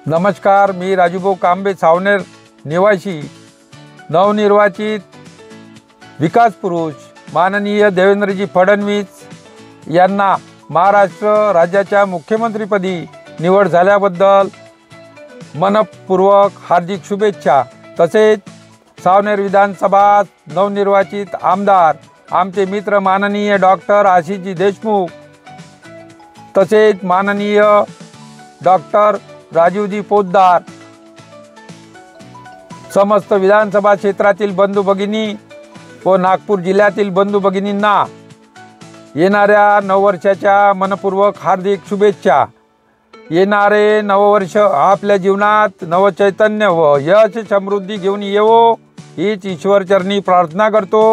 नमस्कार, मी राजूभाऊ कांबे, सावनेर निवासी, नवनिर्वाचित विकास पुरुष माननीय देवेंद्रजी फडणवीस यांना महाराष्ट्र राज्याच्या मुख्यमंत्रीपदी निवड झाल्याबद्दल मनपूर्वक हार्दिक शुभेच्छा। तसेच सावनेर विधानसभा नवनिर्वाचित आमदार आमचे मित्र माननीय डॉक्टर आशिषजी देशमुख, तसेच माननीय डॉक्टर राजीवजी पोद्दार, समस्त विधानसभा क्षेत्रातील बंधू भगिनी व नागपूर जिल्ह्यातील बंधू भगिनींना येणाऱ्या नववर्षाच्या मनपूर्वक हार्दिक शुभेच्छा। येणारे नववर्ष आपल्या जीवनात नवचैतन्य व यश समृद्धी घेऊन येवो हीच ईश्वरचरणी प्रार्थना करतो।